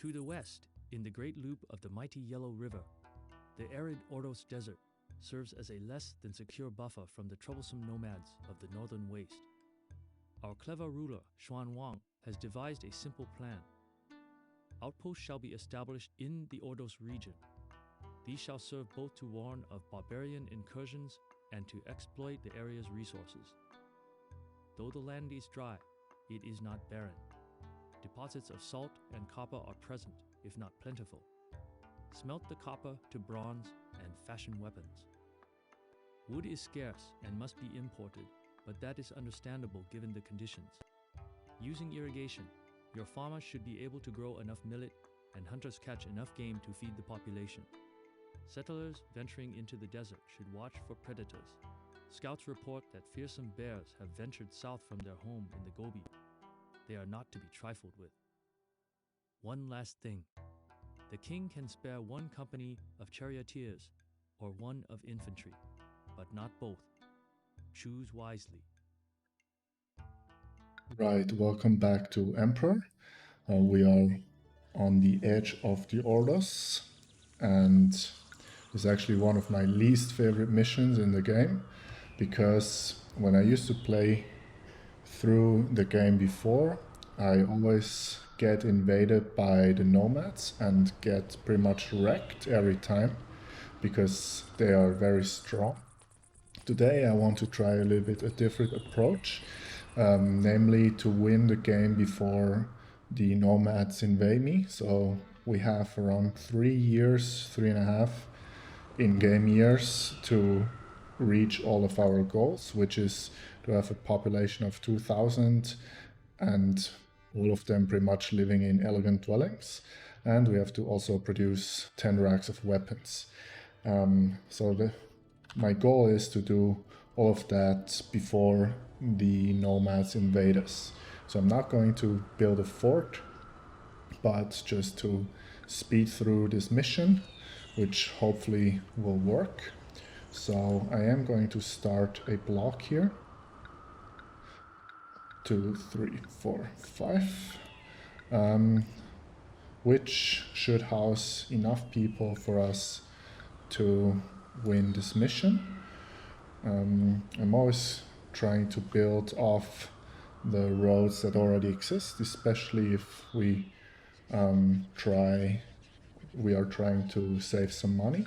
To the west, in the great loop of the mighty Yellow River, the arid Ordos Desert serves as a less than secure buffer from the troublesome nomads of the northern waste. Our clever ruler, Xuan Wang, has devised a simple plan. Outposts shall be established in the Ordos region. These shall serve both to warn of barbarian incursions and to exploit the area's resources. Though the land is dry, it is not barren. Deposits of salt and copper are present, if not plentiful. Smelt the copper to bronze and fashion weapons. Wood is scarce and must be imported, but that is understandable given the conditions. Using irrigation, your farmers should be able to grow enough millet and hunters catch enough game to feed the population. Settlers venturing into the desert should watch for predators. Scouts report that fearsome bears have ventured south from their home in the Gobi. They are not to be trifled with. One last thing. The king can spare one company of charioteers or one of infantry, but not both. Choose wisely. Right, welcome back to Emperor. We are on the edge of the Ordos, and it's actually one of my least favorite missions in the game, because when I used to play through the game before, I always get invaded by the nomads and get pretty much wrecked every time because they are very strong. Today I want to try a little bit a different approach, namely to win the game before the nomads invade me. So we have around 3 years, 3.5 in-game years to reach all of our goals, which is to have a population of 2,000 and all of them pretty much living in elegant dwellings. And we have to also produce 10 racks of weapons. My goal is to do all of that before the nomads invade us. So I'm not going to build a fort, but just to speed through this mission, which hopefully will work. So I am going to start a block here. 2, 3, 4, 5, which should house enough people for us to win this mission. I'm always trying to build off the roads that already exist, especially if we are trying to save some money.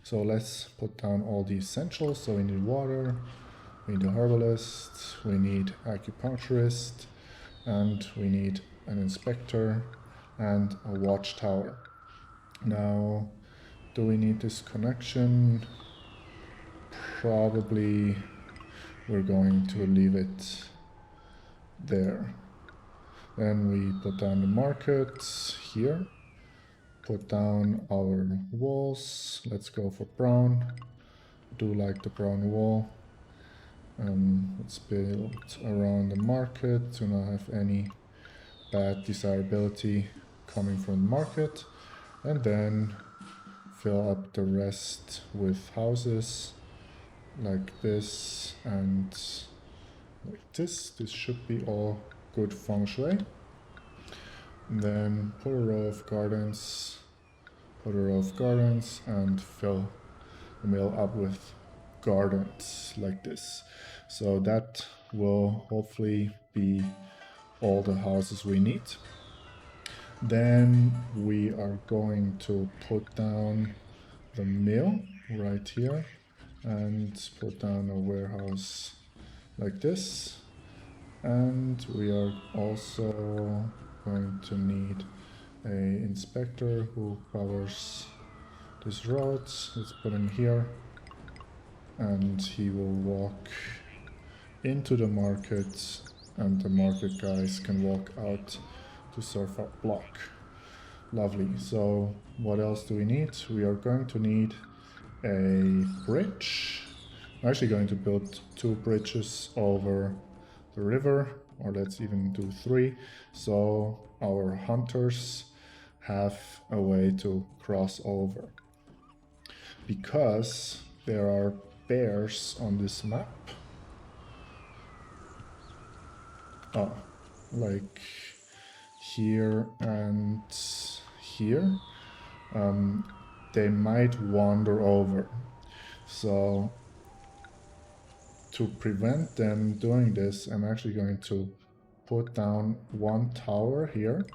So let's put down all the essentials. So we need water, we need a herbalist, we need acupuncturist, and we need an inspector and a watchtower. Now, do we need this connection? Probably we're going to leave it there. Then we put down the market here, put down our walls. Let's go for brown. Do like the brown wall. Let's build around the market to not have any bad desirability coming from the market, and then fill up the rest with houses like this and like this. This should be all good feng shui. And then put a row of gardens, and fill the middle up with gardens like this. So that will hopefully be all the houses we need. Then we are going to put down the mill right here and put down a warehouse like this. And we are also going to need an inspector who covers this road. Let's put him here, and he will walk into the market, and the market guys can walk out to serve our block. Lovely. So what else do we need? We are going to need a bridge. I'm actually going to build 2 bridges over the river, or let's even do 3, so our hunters have a way to cross over. Because there are bears on this map, like here and here, they might wander over. So to prevent them doing this, I'm actually going to put down one tower here,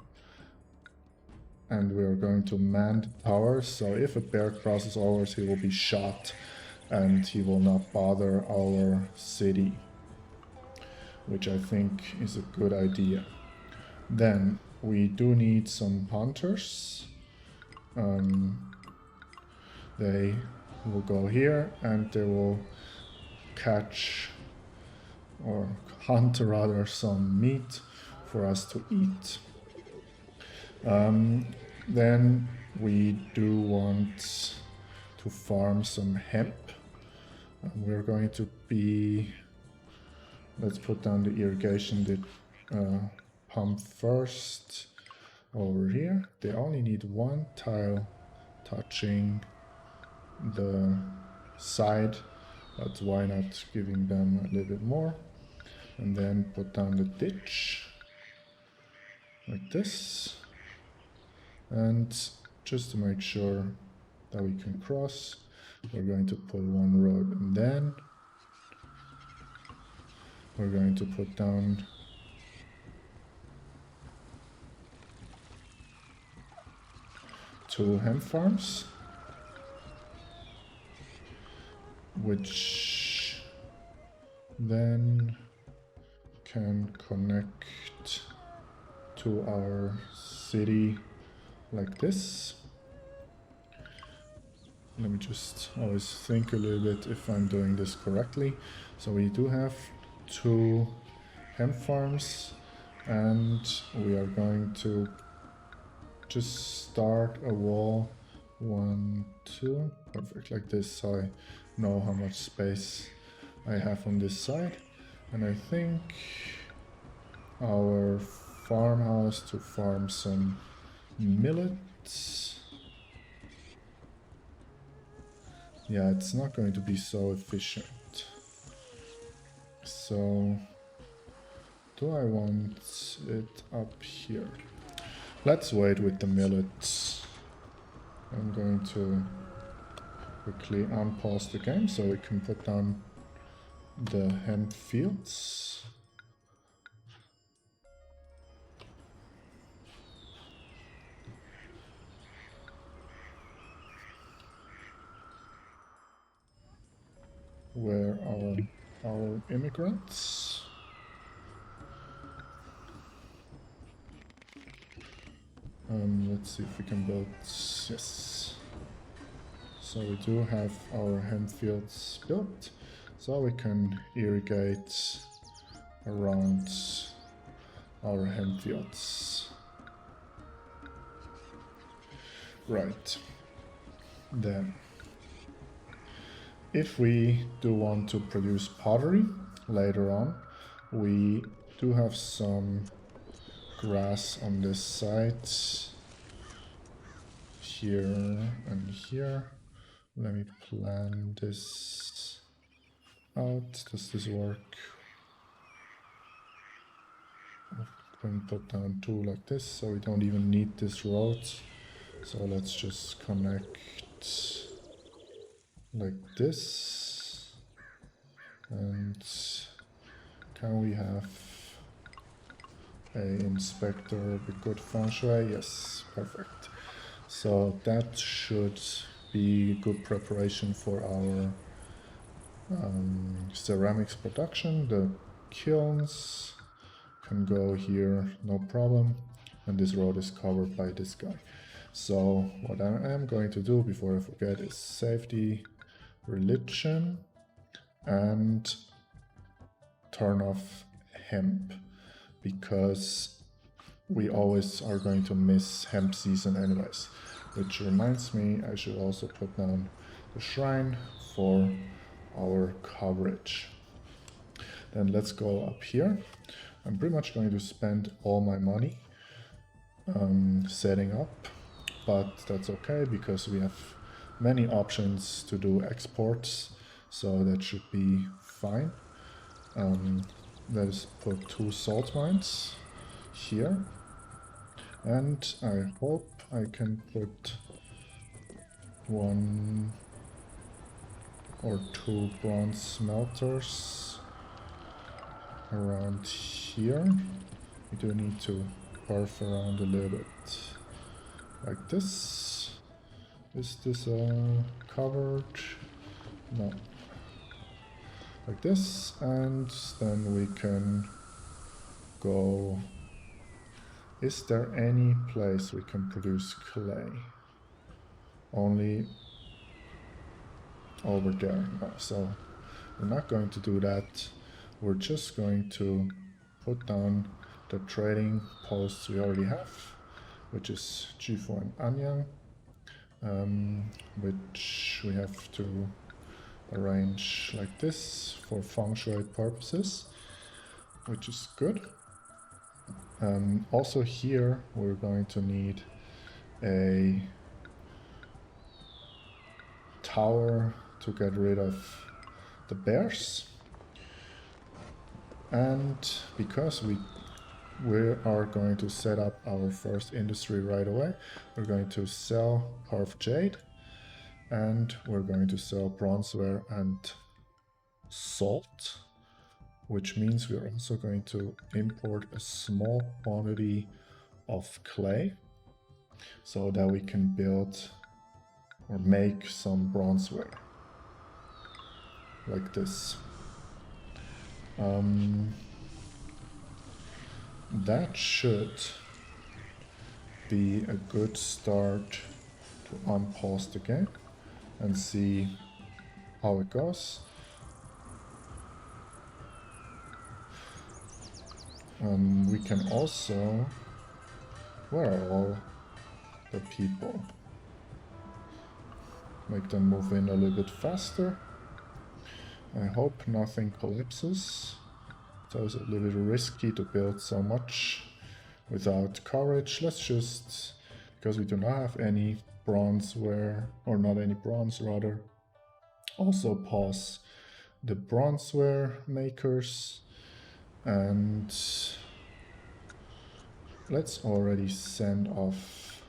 and we're going to man the tower, so if a bear crosses over, he will be shot and he will not bother our city, which I think is a good idea. Then we do need some hunters. They will go here and they will catch or hunt rather some meat for us to eat. Then we do want to farm some hemp. We're going to be, let's put down the irrigation pump first over here. They only need one tile touching the side, but why not giving them a little bit more? And then put down the ditch like this. And just to make sure that we can cross, we're going to put one road, and then we're going to put down two hemp farms, which then can connect to our city like this. Let me just always think a little bit if I'm doing this correctly. So we do have two hemp farms, and we are going to just start a wall, 1, 2, perfect, like this, so I know how much space I have on this side. And I think our farmhouse to farm some millets. Yeah, it's not going to be so efficient. So do I want it up here? Let's wait with the millets. I'm going to quickly unpause the game so we can put down the hemp fields. Where are our immigrants? Let's see if we can build, yes. So we do have our hemp fields built, so we can irrigate around our hemp fields. Right, then if we do want to produce pottery later on, we do have some grass on this side, here and here. Let me plan this out. Does this work? I'm going to put down two like this, so we don't even need this road. So let's just connect like this. And can we have a inspector with good feng shui? Yes, perfect. So that should be good preparation for our ceramics production. The kilns can go here, no problem. And this road is covered by this guy. So what I am going to do before I forget is safety, religion, and turn off hemp, because we always are going to miss hemp season anyways. Which reminds me, I should also put down the shrine for our coverage. Then let's go up here. I'm pretty much going to spend all my money setting up, but that's okay because we have many options to do exports, so that should be fine. Let's put 2 salt mines here, And I hope I can put 1 or 2 bronze smelters around here. We do need to carve around a little bit like this. Is this covered? No. Like this, and then we can go. Is there any place we can produce clay? Only over there. No, so we're not going to do that. We're just going to put down the trading posts we already have, which is Jifu and Anyang, which we have to arrange like this for feng shui purposes, which is good. Also here we're going to need a tower to get rid of the bears, and because we are going to set up our first industry right away, we're going to sell carved jade, and we're going to sell bronzeware and salt, which means we're also going to import a small quantity of clay so that we can build or make some bronzeware like this. That should be a good start to unpause the game and see how it goes. We can also... Where are all the people? Make them move in a little bit faster. I hope nothing collapses. So it's a little bit risky to build so much without courage. Let's just, because we do not have any bronzeware, or not any bronze rather, also pause the bronzeware makers, and let's already send off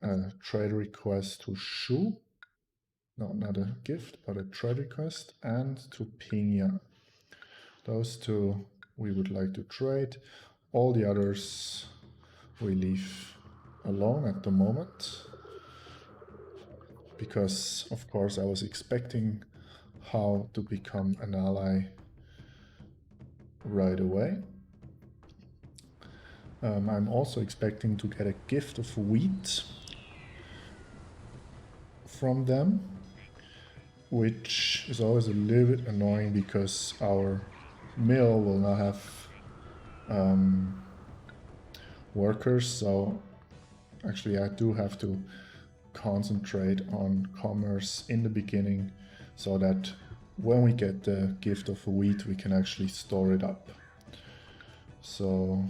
a trade request to Zhou. No, not a gift, but a trade request, and to Pingyan. Those two we would like to trade. All the others we leave alone at the moment, because of course I was expecting how to become an ally right away. I'm also expecting to get a gift of wheat from them, which is always a little bit annoying because our mill will not have workers, so actually I do have to concentrate on commerce in the beginning so that when we get the gift of wheat we can actually store it up. So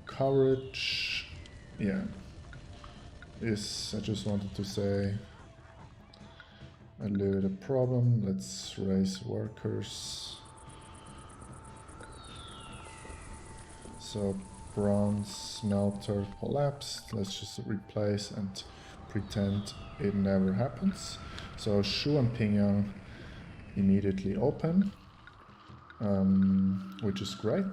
courage, yeah, is, I just wanted to say, a little bit of problem. Let's raise workers. So bronze smelter collapsed. Let's just replace and pretend it never happens. So Zhou and Pingyan immediately open, which is great.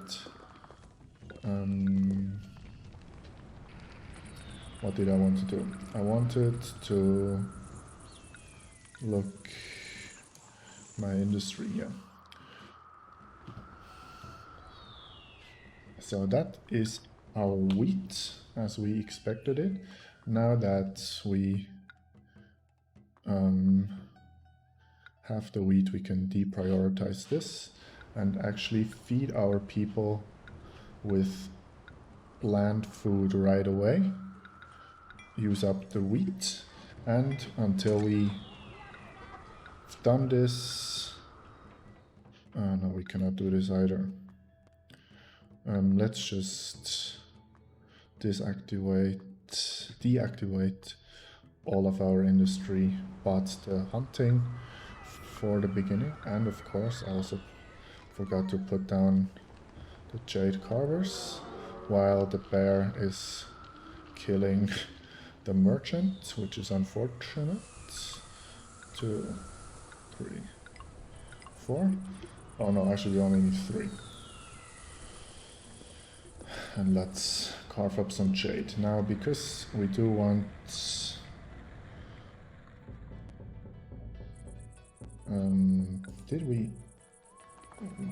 What did I want to do? I wanted to look my industry here. So that is our wheat as we expected it. Now that we have the wheat, we can deprioritize this and actually feed our people with plant food right away. Use up the wheat, and until we've done this, no, we cannot do this either. Let's just deactivate all of our industry but the hunting for the beginning. And of course I also forgot to put down the jade carvers. while the bear is killing the merchant, which is unfortunate. 2, 3, 4. Oh no, actually we only need 3. And let's carve up some jade. Now, because we do want... did we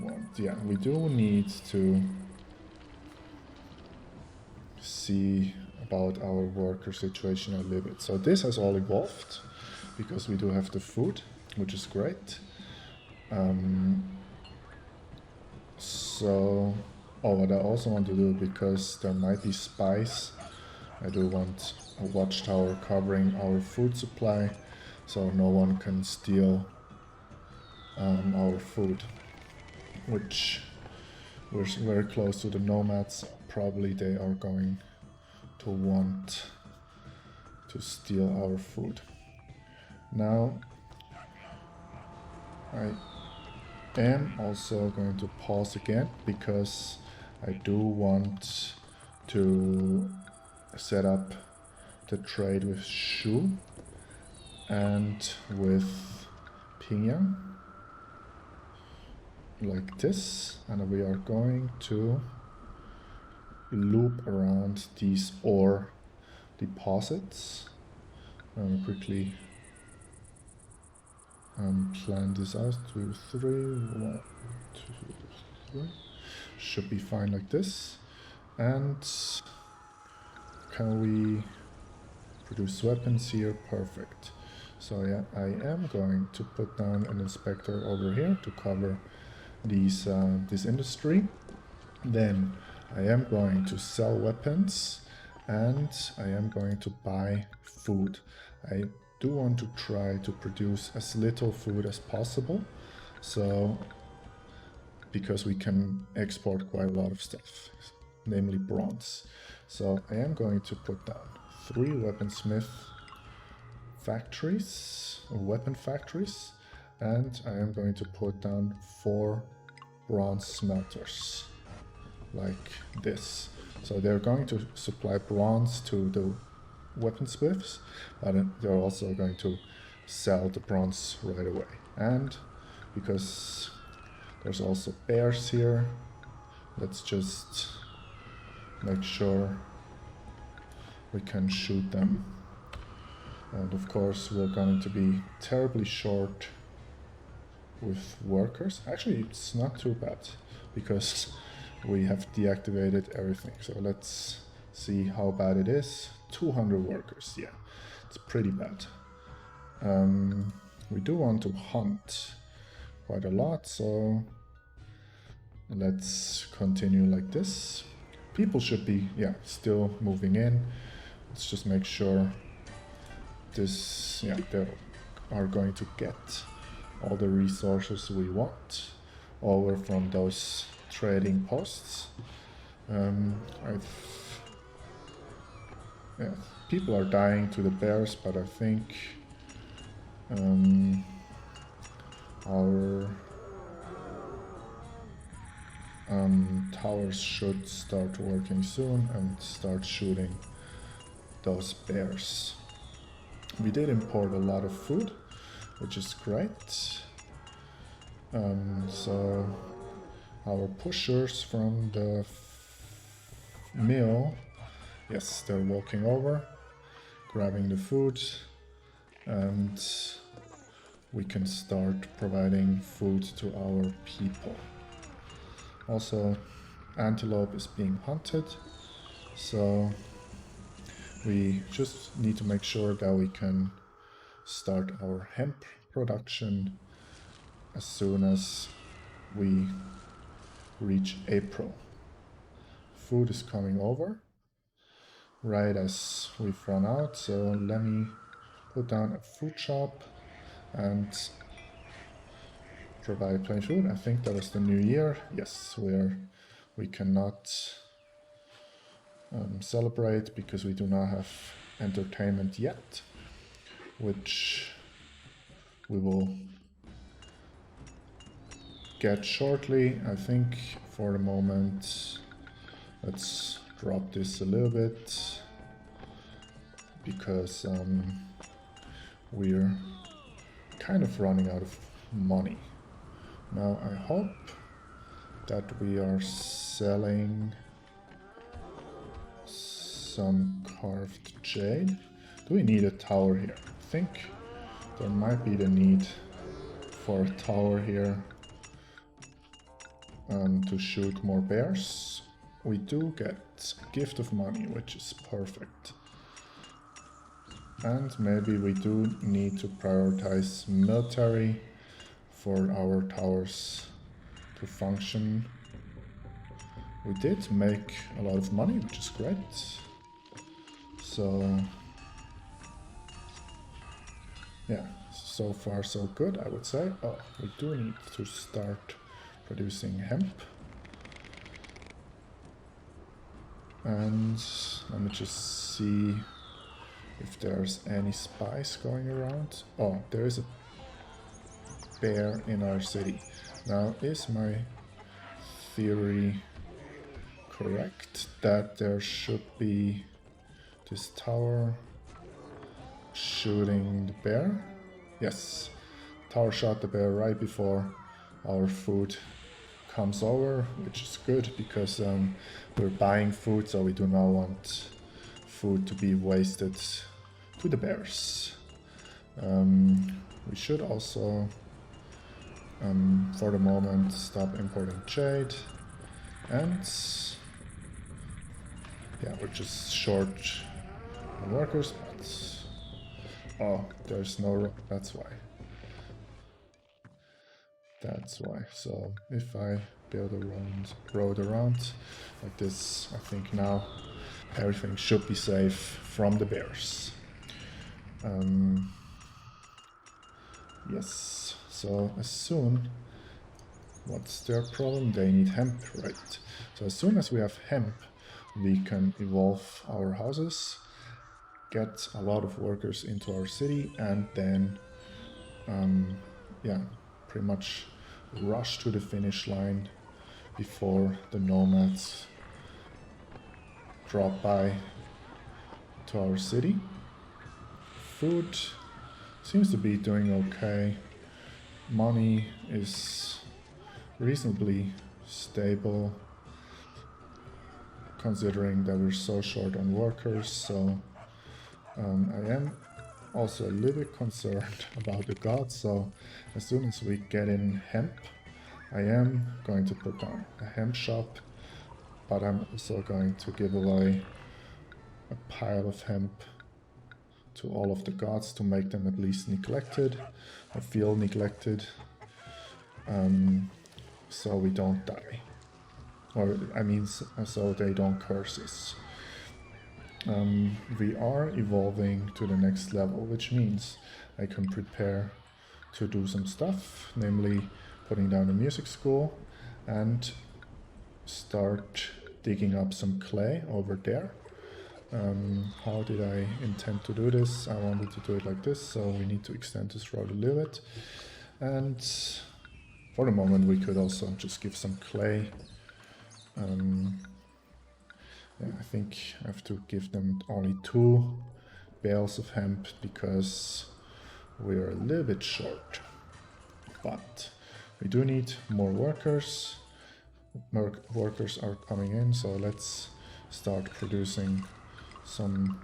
want... Yeah, we do need to see about our worker situation a little bit. So this has all evolved, because we do have the food, which is great. What I also want to do, because there might be spies, I do want a watchtower covering our food supply, so no one can steal our food, which we're very close to the nomads. Probably they are going to want to steal our food. Now, I am also going to pause again, because I do want to set up the trade with Zhou and with Pingyang, like this, and we are going to loop around these ore deposits. Quickly plan this out. 2, 3, 1, 2, 3. Should be fine like this. And can we produce weapons here? Perfect. So yeah, I am going to put down an inspector over here to cover these this industry. Then I am going to sell weapons, and I am going to buy food. I do want to try to produce as little food as possible, so because we can export quite a lot of stuff, namely bronze. So I am going to put down 3 weaponsmith factories, weapon factories, and I am going to put down 4 bronze smelters, like this. So they're going to supply bronze to the weaponsmiths, but they're also going to sell the bronze right away. And because there's also bears here, let's just make sure we can shoot them. And of course we're going to be terribly short with workers. Actually, it's not too bad, because we have deactivated everything. So let's see how bad it is. 200 workers, yeah, it's pretty bad. We do want to hunt quite a lot, so let's continue like this. People should be, yeah, still moving in. Let's just make sure this, yeah, they are going to get all the resources we want over from those trading posts. Yeah, people are dying to the bears, but I think our towers should start working soon and start shooting those bears. We did import a lot of food, which is great. So our pushers from the mill, yes, they're walking over, grabbing the food, and we can start providing food to our people. Also, antelope is being hunted, so we just need to make sure that we can start our hemp production as soon as we reach April. Food is coming over right as we've run out, so let me put down a food shop and provide plenty of food. I think that was the new year. Yes, we cannot celebrate because we do not have entertainment yet, which we will get shortly. I think for the moment let's drop this a little bit because we're kind of running out of money. Now I hope that we are selling some carved jade. Do we need a tower here? I think there might be the need for a tower here to shoot more bears. We do get a gift of money, which is perfect. And maybe we do need to prioritize military for our towers to function. We did make a lot of money, which is great. So yeah, so far so good, I would say. Oh, we do need to start producing hemp. And let me just see if there's any spies going around. Oh, there is a bear in our city. Now, is my theory correct that there should be this tower shooting the bear? Yes, tower shot the bear right before our food comes over, which is good because we're buying food, so we do not want food to be wasted to the bears. We should also for the moment stop importing jade, and yeah, we're just short on workers, but oh, there's no, that's why. That's why. So if I build a road around like this, I think now everything should be safe from the bears. Yes, so as soon, what's their problem? They need hemp, right? So as soon as we have hemp, we can evolve our houses, get a lot of workers into our city, and then yeah, pretty much rush to the finish line before the nomads drop by to our city. Food seems to be doing okay. Money is reasonably stable considering that we're so short on workers, so I am also a little bit concerned about the gods, so as soon as we get in hemp, I am going to put down a hemp shop, but I'm also going to give away a pile of hemp to all of the gods to make them at least neglected, or feel neglected, so we don't die. Or, I mean, so they don't curse us. We are evolving to the next level, which means I can prepare to do some stuff, namely putting down a music school and start digging up some clay over there. How did I intend to do this? I wanted to do it like this, so we need to extend this road a little bit. And for the moment we could also just give some clay. Yeah, I think I have to give them only 2 bales of hemp because we're a little bit short. But we do need more workers. More workers are coming in, so let's start producing some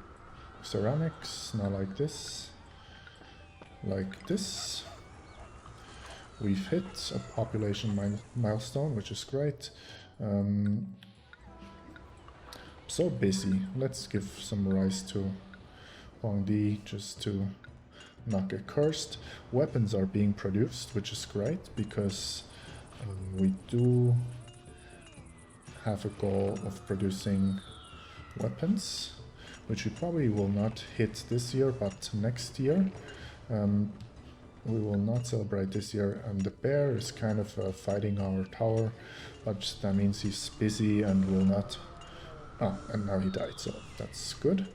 ceramics, not like this, like this. We've hit a population milestone, which is great. So busy. Let's give some rice to Huangdi just to not get cursed. Weapons are being produced, which is great because we do have a goal of producing weapons, which we probably will not hit this year, but next year. We will not celebrate this year. The bear is kind of fighting our tower, but that means he's busy and will not. Ah, and now he died, so that's good.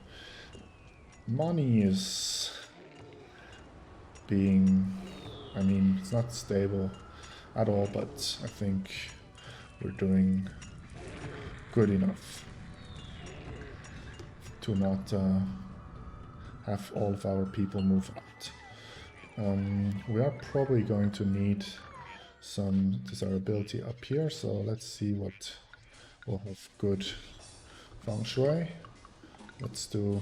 Money is being, I mean, it's not stable at all, but I think we're doing good enough. to not have all of our people move out. We are probably going to need some desirability up here, so let's see what will have good feng shui. Let's do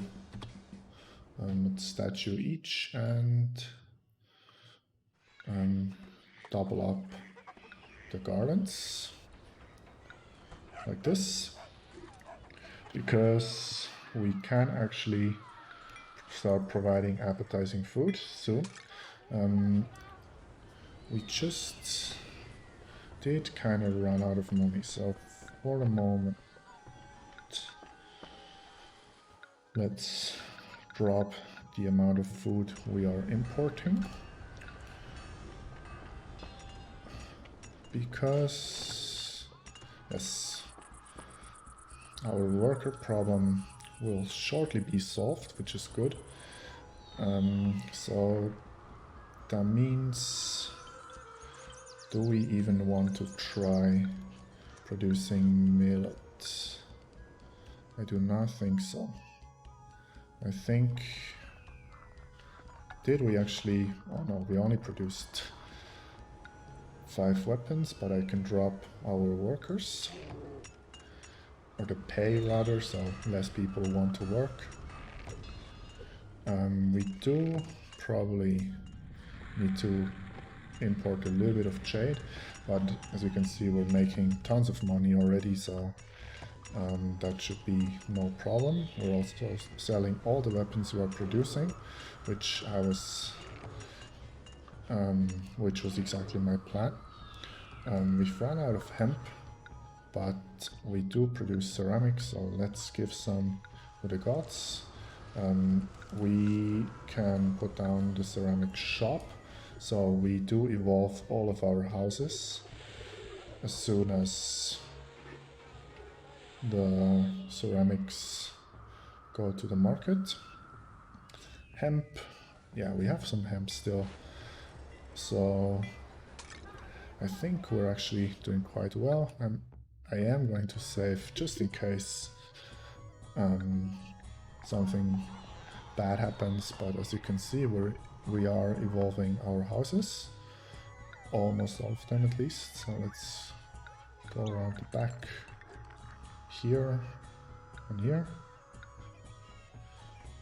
a statue each and double up the gardens like this, because we can actually start providing appetizing food soon. We just did kind of run out of money, so for the moment let's drop the amount of food we are importing, because yes, our worker problem will shortly be solved, which is good. So that means, do we even want to try producing millet? I do not think so. I think, did we actually, oh no, we only produced 5 weapons, but I can drop our workers, or the pay rather, so less people want to work. We do probably need to import a little bit of jade, but as you can see we're making tons of money already, so that should be no problem. We're also selling all the weapons we are producing, which was exactly my plan. We've run out of hemp, but we do produce ceramics, so let's give some to the gods. We can put down the ceramic shop, so we do evolve all of our houses as soon as the ceramics go to the market. Hemp, yeah, we have some hemp still, so I think we're actually doing quite well. I am going to save just in case something bad happens, but as you can see we are evolving our houses, almost all of them at least. So let's go around the back here and here.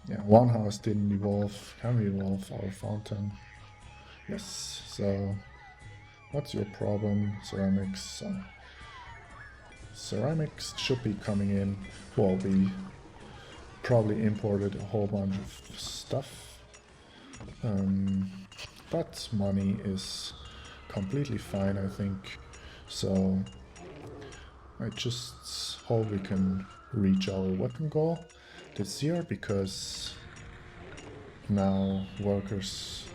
Yeah, one house didn't evolve. Can we evolve our fountain? Yes. So what's your problem? Ceramics. Ceramics should be coming in. Well, we probably imported a whole bunch of stuff, but money is completely fine, I think. So I just hope we can reach our weapon goal this year, because now workers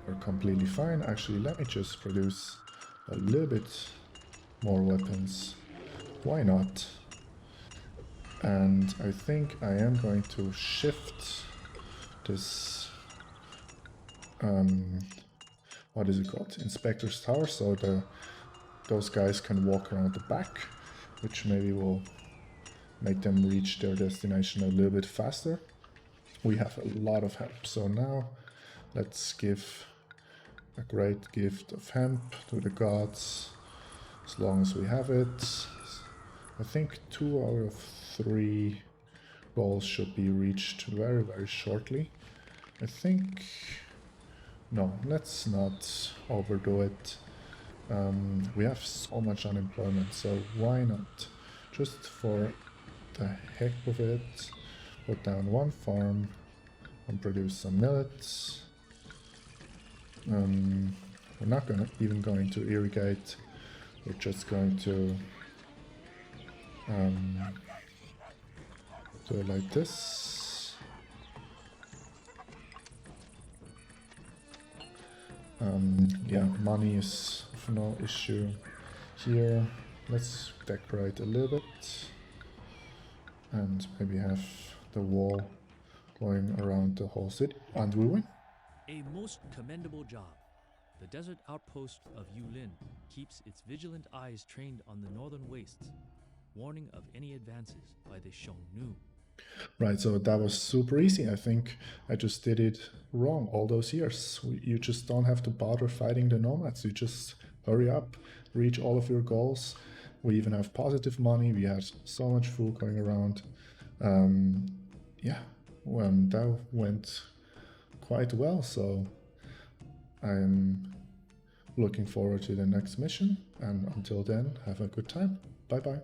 are completely fine. Actually, let me just produce a little bit more weapons. Why not? And I think I am going to shift this, what is it called? Inspector's Tower, so those guys can walk around the back, which maybe will make them reach their destination a little bit faster. We have a lot of hemp, so now let's give a great gift of hemp to the gods, as long as we have it. I think 2 out of 3 goals should be reached very, very shortly. I think, no, let's not overdo it. We have so much unemployment, so why not, just for the heck of it, put down 1 farm and produce some millets. We're not even going to irrigate, we're just going to do it like this. Yeah, money is no issue here. Let's decorate a little bit and maybe have the wall going around the whole city, and we win. A most commendable job. The desert outpost of Yulin keeps its vigilant eyes trained on the northern wastes, warning of any advances by the Xiongnu. Right, so that was super easy. I think I just did it wrong all those years. You just don't have to bother fighting the nomads. You just hurry up, reach all of your goals. We even have positive money. We had so much food going around. Yeah, that went quite well. So I'm looking forward to the next mission. And until then, have a good time. Bye bye.